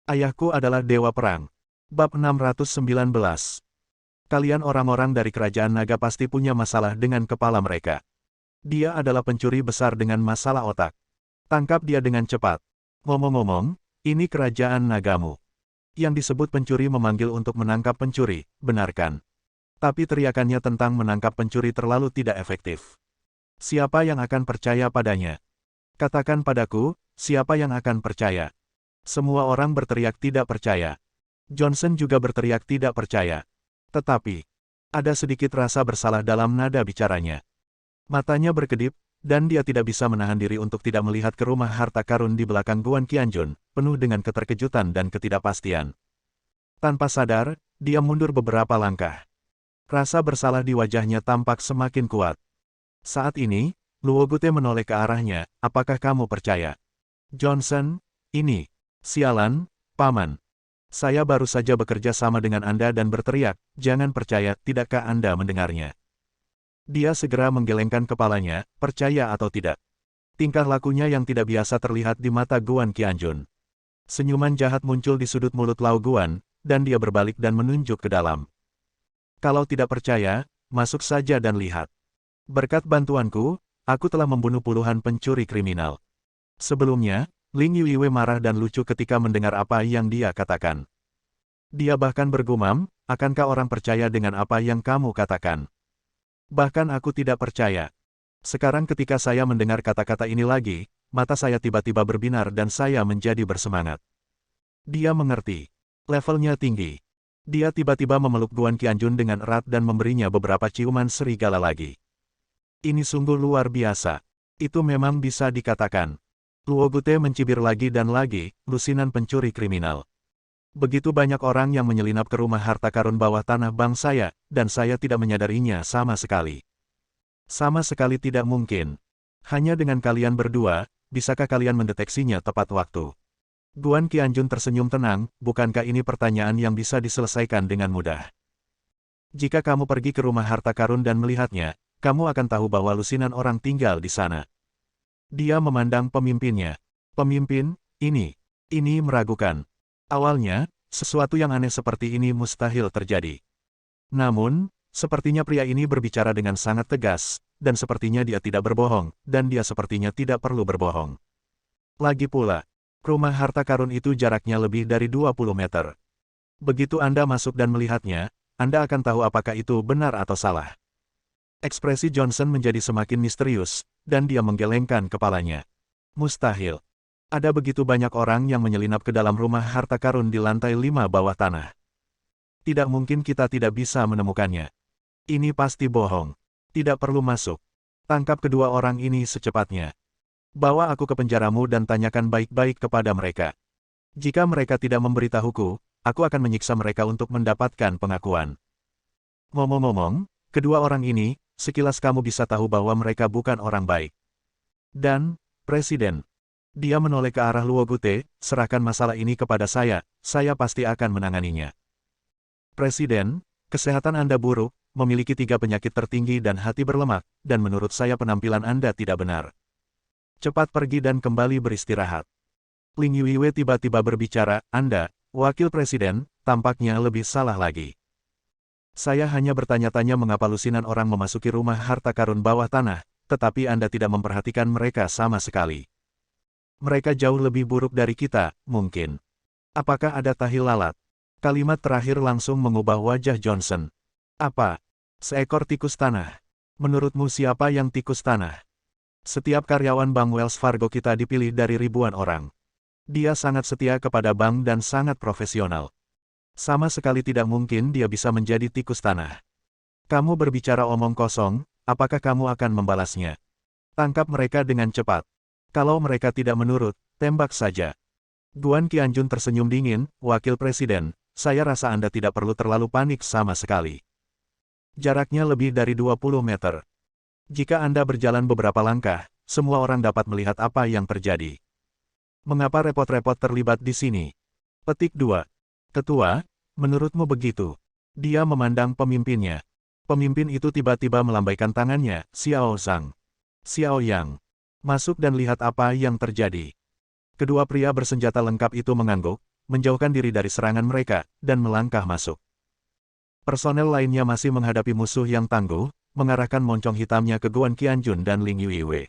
Ayahku adalah Dewa Perang. Bab 619. Kalian orang-orang dari kerajaan naga pasti punya masalah dengan kepala mereka. Dia adalah pencuri besar dengan masalah otak. Tangkap dia dengan cepat. Ngomong-ngomong, ini kerajaan nagamu. Yang disebut pencuri memanggil untuk menangkap pencuri, benarkan. Tapi teriakannya tentang menangkap pencuri terlalu tidak efektif. Siapa yang akan percaya padanya? Katakan padaku, siapa yang akan percaya? Semua orang berteriak tidak percaya. Johnson juga berteriak tidak percaya. Tetapi, ada sedikit rasa bersalah dalam nada bicaranya. Matanya berkedip, dan dia tidak bisa menahan diri untuk tidak melihat ke rumah harta karun di belakang Guan Qianjun, penuh dengan keterkejutan dan ketidakpastian. Tanpa sadar, dia mundur beberapa langkah. Rasa bersalah di wajahnya tampak semakin kuat. Saat ini, Luo Gute menoleh ke arahnya, apakah kamu percaya? Johnson, ini. Sialan, Paman. Saya baru saja bekerja sama dengan Anda dan berteriak, jangan percaya, tidakkah Anda mendengarnya? Dia segera menggelengkan kepalanya, percaya atau tidak. Tingkah lakunya yang tidak biasa terlihat di mata Guan Qianjun. Senyuman jahat muncul di sudut mulut Lao Guan, dan dia berbalik dan menunjuk ke dalam. Kalau tidak percaya, masuk saja dan lihat. Berkat bantuanku, aku telah membunuh puluhan pencuri kriminal. Sebelumnya, Ling Yuiwe marah dan lucu ketika mendengar apa yang dia katakan. Dia bahkan bergumam, akankah orang percaya dengan apa yang kamu katakan? Bahkan aku tidak percaya. Sekarang ketika saya mendengar kata-kata ini lagi, mata saya tiba-tiba berbinar dan saya menjadi bersemangat. Dia mengerti. Levelnya tinggi. Dia tiba-tiba memeluk Guan Qianjun dengan erat dan memberinya beberapa ciuman serigala lagi. Ini sungguh luar biasa. Itu memang bisa dikatakan. Luo Gute mencibir lagi dan lagi, lusinan pencuri kriminal. Begitu banyak orang yang menyelinap ke rumah harta karun bawah tanah bank saya, dan saya tidak menyadarinya sama sekali. Sama sekali tidak mungkin. Hanya dengan kalian berdua, bisakah kalian mendeteksinya tepat waktu? Guan Qianjun tersenyum tenang, bukankah ini pertanyaan yang bisa diselesaikan dengan mudah? Jika kamu pergi ke rumah harta karun dan melihatnya, kamu akan tahu bahwa lusinan orang tinggal di sana. Dia memandang pemimpinnya. Pemimpin, ini meragukan. Awalnya, sesuatu yang aneh seperti ini mustahil terjadi. Namun, sepertinya pria ini berbicara dengan sangat tegas, dan sepertinya dia tidak berbohong, dan dia sepertinya tidak perlu berbohong. Lagi pula, rumah harta karun itu jaraknya lebih dari 20 meter. Begitu Anda masuk dan melihatnya, Anda akan tahu apakah itu benar atau salah. Ekspresi Johnson menjadi semakin misterius, dan dia menggelengkan kepalanya. Mustahil. Ada begitu banyak orang yang menyelinap ke dalam rumah harta karun di lantai 5 bawah tanah. Tidak mungkin kita tidak bisa menemukannya. Ini pasti bohong. Tidak perlu masuk. Tangkap kedua orang ini secepatnya. Bawa aku ke penjaramu dan tanyakan baik-baik kepada mereka. Jika mereka tidak memberitahuku, aku akan menyiksa mereka untuk mendapatkan pengakuan. Ngomong-ngomong, kedua orang ini, sekilas kamu bisa tahu bahwa mereka bukan orang baik. Dan, Presiden. Dia menoleh ke arah Luo Gute, serahkan masalah ini kepada saya pasti akan menanganinya. Presiden, kesehatan Anda buruk, memiliki 3 penyakit tertinggi dan hati berlemak, dan menurut saya penampilan Anda tidak benar. Cepat pergi dan kembali beristirahat. Ling Yuiwe tiba-tiba berbicara, Anda, Wakil Presiden, tampaknya lebih salah lagi. Saya hanya bertanya-tanya mengapa lusinan orang memasuki rumah harta karun bawah tanah, tetapi Anda tidak memperhatikan mereka sama sekali. Mereka jauh lebih buruk dari kita, mungkin. Apakah ada tahi lalat? Kalimat terakhir langsung mengubah wajah Johnson. Apa? Seekor tikus tanah. Menurutmu siapa yang tikus tanah? Setiap karyawan Bank Wells Fargo kita dipilih dari ribuan orang. Dia sangat setia kepada bank dan sangat profesional. Sama sekali tidak mungkin dia bisa menjadi tikus tanah. Kamu berbicara omong kosong, apakah kamu akan membalasnya? Tangkap mereka dengan cepat. Kalau mereka tidak menurut, tembak saja. Guan Qianjun tersenyum dingin, Wakil Presiden, saya rasa Anda tidak perlu terlalu panik sama sekali. Jaraknya lebih dari 20 meter. Jika Anda berjalan beberapa langkah, semua orang dapat melihat apa yang terjadi. Mengapa repot-repot terlibat di sini? Petik 2. Ketua, menurutmu begitu? Dia memandang pemimpinnya. Pemimpin itu tiba-tiba melambaikan tangannya, Xiao Zhang. Xiao Yang. Masuk dan lihat apa yang terjadi. Kedua pria bersenjata lengkap itu mengangguk, menjauhkan diri dari serangan mereka, dan melangkah masuk. Personel lainnya masih menghadapi musuh yang tangguh, mengarahkan moncong hitamnya ke Guan Qianjun dan Ling Yuiwei.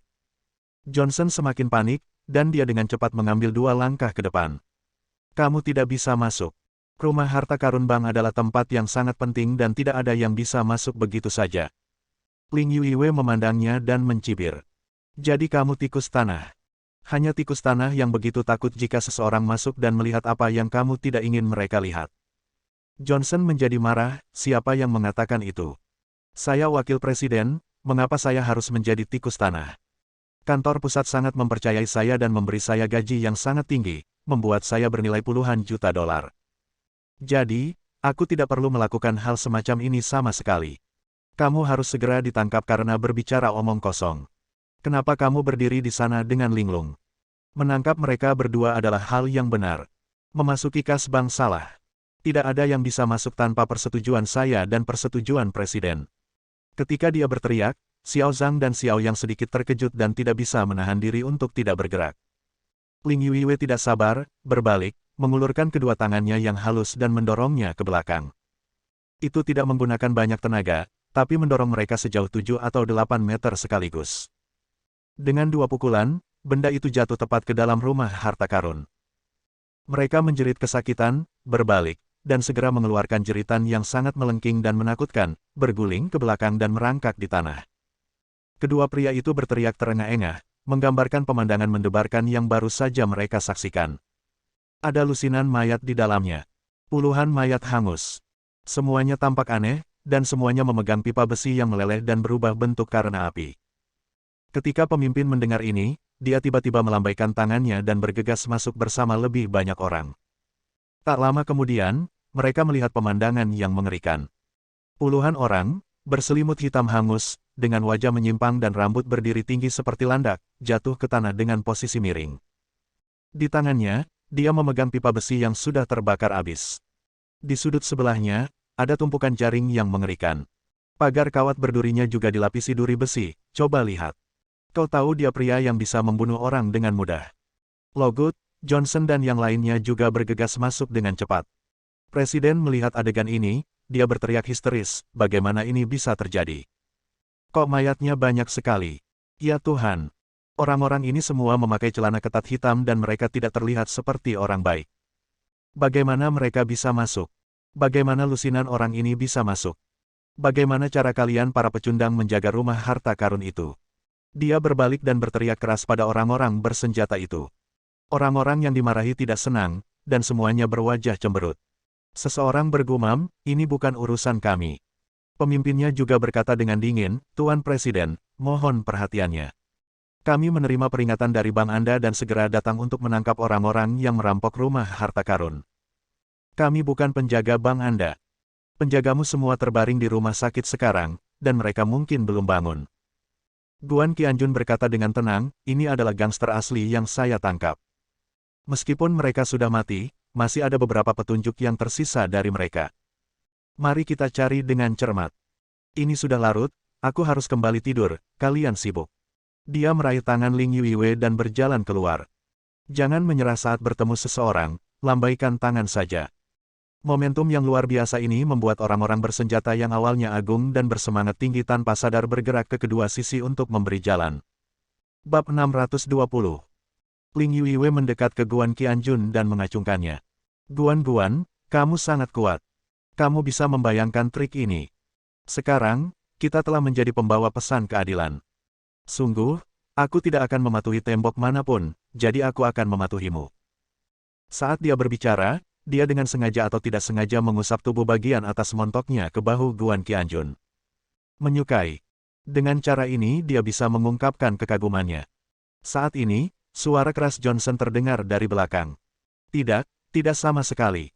Johnson semakin panik, dan dia dengan cepat mengambil 2 langkah ke depan. Kamu tidak bisa masuk. Rumah harta karun bank adalah tempat yang sangat penting dan tidak ada yang bisa masuk begitu saja. Ling Yuiwei memandangnya dan mencibir. Jadi kamu tikus tanah. Hanya tikus tanah yang begitu takut jika seseorang masuk dan melihat apa yang kamu tidak ingin mereka lihat. Johnson menjadi marah, siapa yang mengatakan itu? Saya wakil presiden, mengapa saya harus menjadi tikus tanah? Kantor pusat sangat mempercayai saya dan memberi saya gaji yang sangat tinggi, membuat saya bernilai puluhan juta dolar. Jadi, aku tidak perlu melakukan hal semacam ini sama sekali. Kamu harus segera ditangkap karena berbicara omong kosong. Kenapa kamu berdiri di sana dengan linglung? Menangkap mereka berdua adalah hal yang benar. Memasuki kas bank salah. Tidak ada yang bisa masuk tanpa persetujuan saya dan persetujuan presiden. Ketika dia berteriak, Xiao Zhang dan Xiao Yang sedikit terkejut dan tidak bisa menahan diri untuk tidak bergerak. Ling Yuiwei tidak sabar, berbalik, mengulurkan kedua tangannya yang halus dan mendorongnya ke belakang. Itu tidak menggunakan banyak tenaga, tapi mendorong mereka sejauh 7 atau 8 meter sekaligus. Dengan 2 pukulan, benda itu jatuh tepat ke dalam rumah harta karun. Mereka menjerit kesakitan, berbalik, dan segera mengeluarkan jeritan yang sangat melengking dan menakutkan, berguling ke belakang dan merangkak di tanah. Kedua pria itu berteriak terengah-engah, menggambarkan pemandangan mendebarkan yang baru saja mereka saksikan. Ada lusinan mayat di dalamnya. Puluhan mayat hangus. Semuanya tampak aneh, dan semuanya memegang pipa besi yang meleleh dan berubah bentuk karena api. Ketika pemimpin mendengar ini, dia tiba-tiba melambaikan tangannya dan bergegas masuk bersama lebih banyak orang. Tak lama kemudian, mereka melihat pemandangan yang mengerikan. Puluhan orang, berselimut hitam hangus, dengan wajah menyimpang dan rambut berdiri tinggi seperti landak, jatuh ke tanah dengan posisi miring. Di tangannya, dia memegang pipa besi yang sudah terbakar habis. Di sudut sebelahnya, ada tumpukan jaring yang mengerikan. Pagar kawat berdurinya juga dilapisi duri besi, coba lihat. Kau tahu dia pria yang bisa membunuh orang dengan mudah. Logut, Johnson dan yang lainnya juga bergegas masuk dengan cepat. Presiden melihat adegan ini, dia berteriak histeris, bagaimana ini bisa terjadi? Kok mayatnya banyak sekali? Ya Tuhan! Orang-orang ini semua memakai celana ketat hitam dan mereka tidak terlihat seperti orang baik. Bagaimana mereka bisa masuk? Bagaimana lusinan orang ini bisa masuk? Bagaimana cara kalian para pecundang menjaga rumah harta karun itu? Dia berbalik dan berteriak keras pada orang-orang bersenjata itu. Orang-orang yang dimarahi tidak senang, dan semuanya berwajah cemberut. Seseorang bergumam, ini bukan urusan kami. Pemimpinnya juga berkata dengan dingin, Tuan Presiden, mohon perhatiannya. Kami menerima peringatan dari bank Anda dan segera datang untuk menangkap orang-orang yang merampok rumah harta karun. Kami bukan penjaga bank Anda. Penjagamu semua terbaring di rumah sakit sekarang, dan mereka mungkin belum bangun. Guan Qianjun berkata dengan tenang, ini adalah gangster asli yang saya tangkap. Meskipun mereka sudah mati, masih ada beberapa petunjuk yang tersisa dari mereka. Mari kita cari dengan cermat. Ini sudah larut, aku harus kembali tidur, kalian sibuk. Dia meraih tangan Ling Yuiwei dan berjalan keluar. Jangan menyerah saat bertemu seseorang, lambaikan tangan saja. Momentum yang luar biasa ini membuat orang-orang bersenjata yang awalnya agung dan bersemangat tinggi tanpa sadar bergerak ke kedua sisi untuk memberi jalan. Bab 620. Ling Yuiwei mendekat ke Guan Qianjun dan mengacungkannya. Guan, kamu sangat kuat. Kamu bisa membayangkan trik ini. Sekarang, kita telah menjadi pembawa pesan keadilan. Sungguh, aku tidak akan mematuhi tembok manapun, jadi aku akan mematuhimu. Saat dia berbicara, dia dengan sengaja atau tidak sengaja mengusap tubuh bagian atas montoknya ke bahu Guan Qianjun. Menyukai. Dengan cara ini dia bisa mengungkapkan kekagumannya. Saat ini, suara keras Johnson terdengar dari belakang. Tidak sama sekali.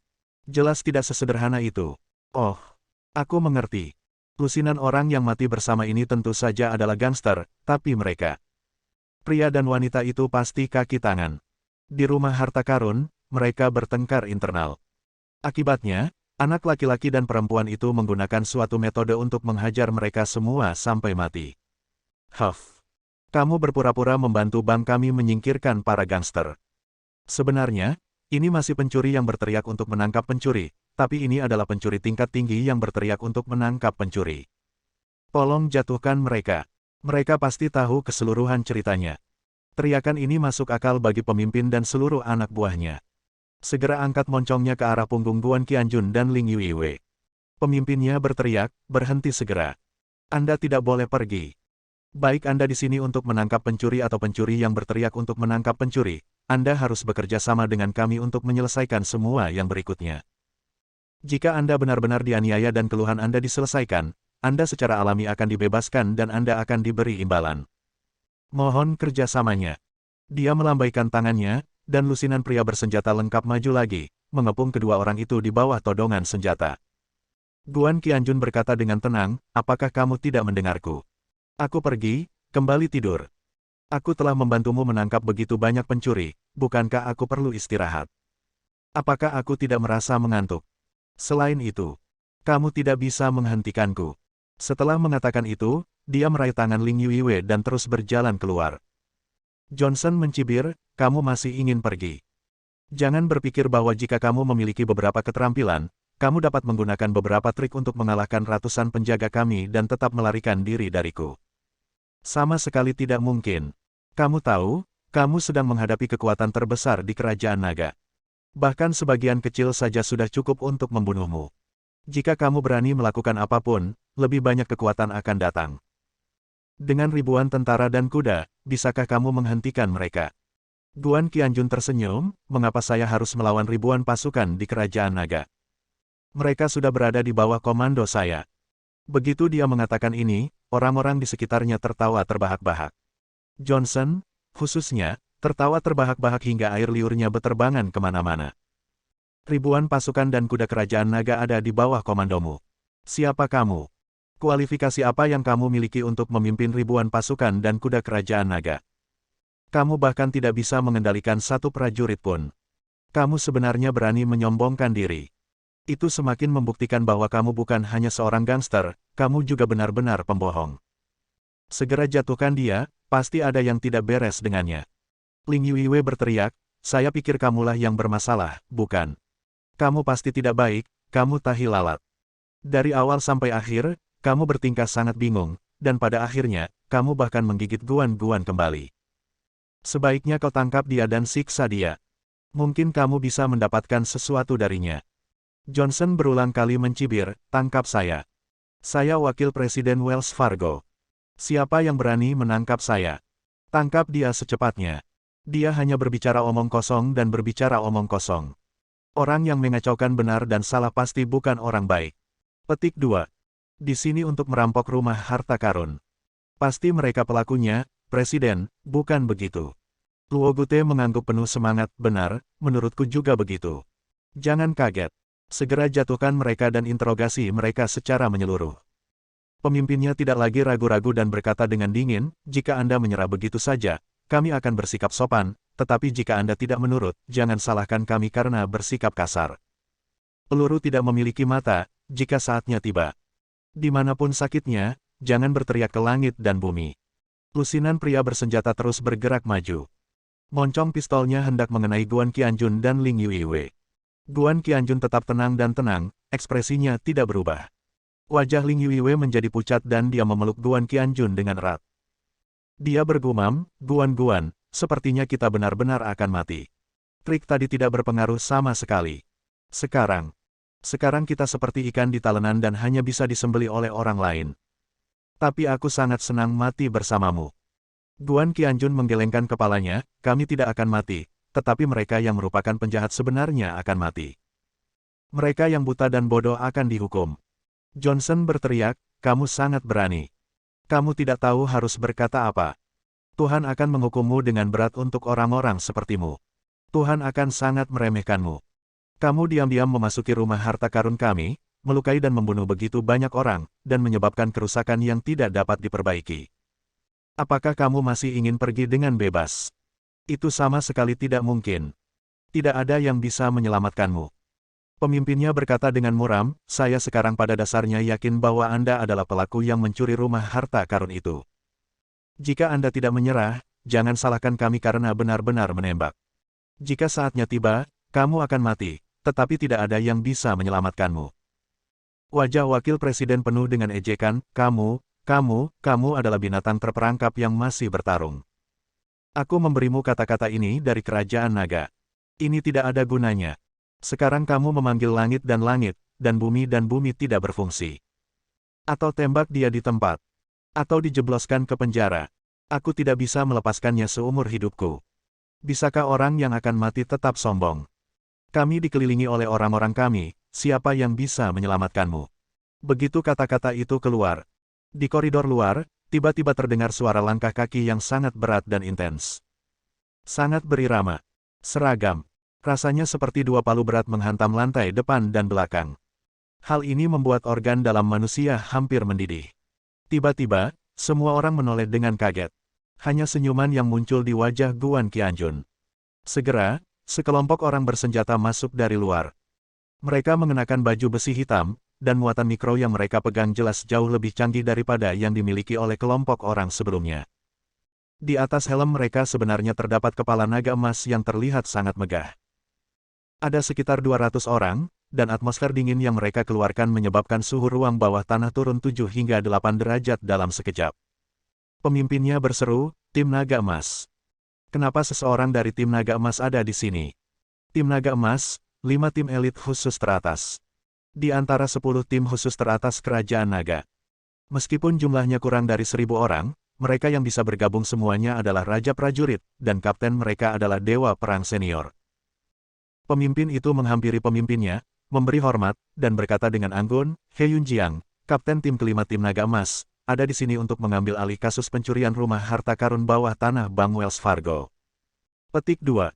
Jelas tidak sesederhana itu. Oh, aku mengerti. Lusinan orang yang mati bersama ini tentu saja adalah gangster, tapi mereka. Pria dan wanita itu pasti kaki tangan. Di rumah harta karun, mereka bertengkar internal. Akibatnya, anak laki-laki dan perempuan itu menggunakan suatu metode untuk menghajar mereka semua sampai mati. Huff. Kamu berpura-pura membantu bank kami menyingkirkan para gangster. Sebenarnya, Ini masih pencuri yang berteriak untuk menangkap pencuri, tapi ini adalah pencuri tingkat tinggi yang berteriak untuk menangkap pencuri. Tolong jatuhkan mereka. Mereka pasti tahu keseluruhan ceritanya. Teriakan ini masuk akal bagi pemimpin dan seluruh anak buahnya. Segera angkat moncongnya ke arah punggung Guan Qianjun dan Ling Yuiwei. Pemimpinnya berteriak, berhenti segera. Anda tidak boleh pergi. Baik Anda di sini untuk menangkap pencuri atau pencuri yang berteriak untuk menangkap pencuri, Anda harus bekerja sama dengan kami untuk menyelesaikan semua yang berikutnya. Jika Anda benar-benar dianiaya dan keluhan Anda diselesaikan, Anda secara alami akan dibebaskan dan Anda akan diberi imbalan. Mohon kerjasamanya. Dia melambaikan tangannya, dan lusinan pria bersenjata lengkap maju lagi, mengepung kedua orang itu di bawah todongan senjata. Guan Qianjun berkata dengan tenang, apakah kamu tidak mendengarku? Aku pergi, kembali tidur. Aku telah membantumu menangkap begitu banyak pencuri, bukankah aku perlu istirahat? Apakah aku tidak merasa mengantuk? Selain itu, kamu tidak bisa menghentikanku. Setelah mengatakan itu, dia meraih tangan Ling Yuiwei dan terus berjalan keluar. Johnson mencibir, kamu masih ingin pergi. Jangan berpikir bahwa jika kamu memiliki beberapa keterampilan, kamu dapat menggunakan beberapa trik untuk mengalahkan ratusan penjaga kami dan tetap melarikan diri dariku. Sama sekali tidak mungkin. Kamu tahu, kamu sedang menghadapi kekuatan terbesar di kerajaan naga. Bahkan sebagian kecil saja sudah cukup untuk membunuhmu. Jika kamu berani melakukan apapun, lebih banyak kekuatan akan datang. Dengan ribuan tentara dan kuda, bisakah kamu menghentikan mereka? Guan Qianjun tersenyum, mengapa saya harus melawan ribuan pasukan di kerajaan naga? Mereka sudah berada di bawah komando saya. Begitu dia mengatakan ini, orang-orang di sekitarnya tertawa terbahak-bahak. Johnson, khususnya, tertawa terbahak-bahak hingga air liurnya beterbangan kemana-mana. Ribuan pasukan dan kuda kerajaan naga ada di bawah komandomu. Siapa kamu? Kualifikasi apa yang kamu miliki untuk memimpin ribuan pasukan dan kuda kerajaan naga? Kamu bahkan tidak bisa mengendalikan satu prajurit pun. Kamu sebenarnya berani menyombongkan diri. Itu semakin membuktikan bahwa kamu bukan hanya seorang gangster, kamu juga benar-benar pembohong. Segera jatuhkan dia, pasti ada yang tidak beres dengannya. Ling Yuiwei berteriak, saya pikir kamulah yang bermasalah, bukan? Kamu pasti tidak baik, kamu tahi lalat. Dari awal sampai akhir, kamu bertingkah sangat bingung, dan pada akhirnya, kamu bahkan menggigit Guan kembali. Sebaiknya kau tangkap dia dan siksa dia. Mungkin kamu bisa mendapatkan sesuatu darinya. Johnson berulang kali mencibir, tangkap saya. Saya wakil Presiden Wells Fargo. Siapa yang berani menangkap saya? Tangkap dia secepatnya. Dia hanya berbicara omong kosong dan berbicara omong kosong. Orang yang mengacaukan benar dan salah pasti bukan orang baik. Petik 2. Di sini untuk merampok rumah harta karun. Pasti mereka pelakunya, Presiden, bukan begitu. Luo Gute mengangguk penuh semangat, benar, menurutku juga begitu. Jangan kaget. Segera jatuhkan mereka dan interogasi mereka secara menyeluruh. Pemimpinnya tidak lagi ragu-ragu dan berkata dengan dingin, jika Anda menyerah begitu saja, kami akan bersikap sopan, tetapi jika Anda tidak menurut, jangan salahkan kami karena bersikap kasar. Peluru tidak memiliki mata, jika saatnya tiba. Dimanapun sakitnya, jangan berteriak ke langit dan bumi. Lusinan pria bersenjata terus bergerak maju. Moncong pistolnya hendak mengenai Guan Qianjun dan Ling Yuiwei. Guan Qianjun tetap tenang dan tenang, ekspresinya tidak berubah. Wajah Ling Yuiwei menjadi pucat dan dia memeluk Guan Qianjun dengan erat. Dia bergumam, Guan, sepertinya kita benar-benar akan mati. Trik tadi tidak berpengaruh sama sekali. Sekarang kita seperti ikan di talenan dan hanya bisa disembeli oleh orang lain. Tapi aku sangat senang mati bersamamu. Guan Qianjun menggelengkan kepalanya, kami tidak akan mati. Tetapi mereka yang merupakan penjahat sebenarnya akan mati. Mereka yang buta dan bodoh akan dihukum. Johnson berteriak, kamu sangat berani. Kamu tidak tahu harus berkata apa. Tuhan akan menghukummu dengan berat untuk orang-orang sepertimu. Tuhan akan sangat meremehkanmu. Kamu diam-diam memasuki rumah harta karun kami, melukai dan membunuh begitu banyak orang, dan menyebabkan kerusakan yang tidak dapat diperbaiki. Apakah kamu masih ingin pergi dengan bebas? Itu sama sekali tidak mungkin. Tidak ada yang bisa menyelamatkanmu. Pemimpinnya berkata dengan muram, saya sekarang pada dasarnya yakin bahwa Anda adalah pelaku yang mencuri rumah harta karun itu. Jika Anda tidak menyerah, jangan salahkan kami karena benar-benar menembak. Jika saatnya tiba, Kamu akan mati, tetapi tidak ada yang bisa menyelamatkanmu. Wajah wakil presiden penuh dengan ejekan, kamu adalah binatang terperangkap yang masih bertarung. Aku memberimu kata-kata ini dari kerajaan naga. Ini tidak ada gunanya. Sekarang kamu memanggil langit, dan bumi tidak berfungsi. Atau tembak dia di tempat. Atau dijebloskan ke penjara. Aku tidak bisa melepaskannya seumur hidupku. Bisakah orang yang akan mati tetap sombong? Kami dikelilingi oleh orang-orang kami, siapa yang bisa menyelamatkanmu? Begitu kata-kata itu keluar. Di koridor luar, tiba-tiba terdengar suara langkah kaki yang sangat berat dan intens. Sangat berirama. Seragam. Rasanya seperti dua palu berat menghantam lantai depan dan belakang. Hal ini membuat organ dalam manusia hampir mendidih. Tiba-tiba, semua orang menoleh dengan kaget. Hanya senyuman yang muncul di wajah Guan Qianjun. Segera, sekelompok orang bersenjata masuk dari luar. Mereka mengenakan baju besi hitam, dan muatan mikro yang mereka pegang jelas jauh lebih canggih daripada yang dimiliki oleh kelompok orang sebelumnya. Di atas helm mereka sebenarnya terdapat kepala naga emas yang terlihat sangat megah. Ada sekitar 200 orang, dan atmosfer dingin yang mereka keluarkan menyebabkan suhu ruang bawah tanah turun 7 hingga 8 derajat dalam sekejap. Pemimpinnya berseru, tim naga emas. Kenapa seseorang dari tim naga emas ada di sini? Tim naga emas, 5 tim elit khusus teratas. Di antara 10 tim khusus teratas kerajaan naga. Meskipun jumlahnya kurang dari 1000 orang, mereka yang bisa bergabung semuanya adalah raja prajurit, dan kapten mereka adalah dewa perang senior. Pemimpin itu menghampiri pemimpinnya, memberi hormat, dan berkata dengan anggun, He Yunjiang, kapten tim kelima tim naga emas, ada di sini untuk mengambil alih kasus pencurian rumah harta karun bawah tanah Bank Wells Fargo. Petik 2.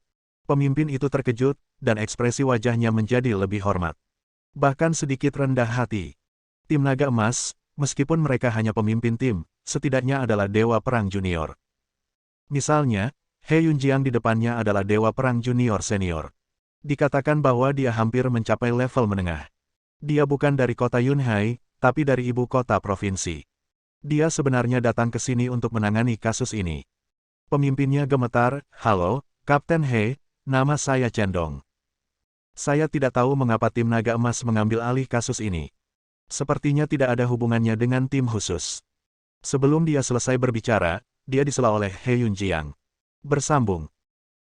Pemimpin itu terkejut, dan ekspresi wajahnya menjadi lebih hormat. Bahkan sedikit rendah hati. Tim naga emas, meskipun mereka hanya pemimpin tim, setidaknya adalah dewa perang junior. Misalnya, He Yunjiang di depannya adalah dewa perang junior senior. Dikatakan bahwa dia hampir mencapai level menengah. Dia bukan dari kota Yunhai, tapi dari ibu kota provinsi. Dia sebenarnya datang ke sini untuk menangani kasus ini. Pemimpinnya gemetar, halo, Kapten He, nama saya Cendong. Saya tidak tahu mengapa tim naga emas mengambil alih kasus ini. Sepertinya tidak ada hubungannya dengan tim khusus. Sebelum dia selesai berbicara, dia disela oleh He Yunjiang. Bersambung.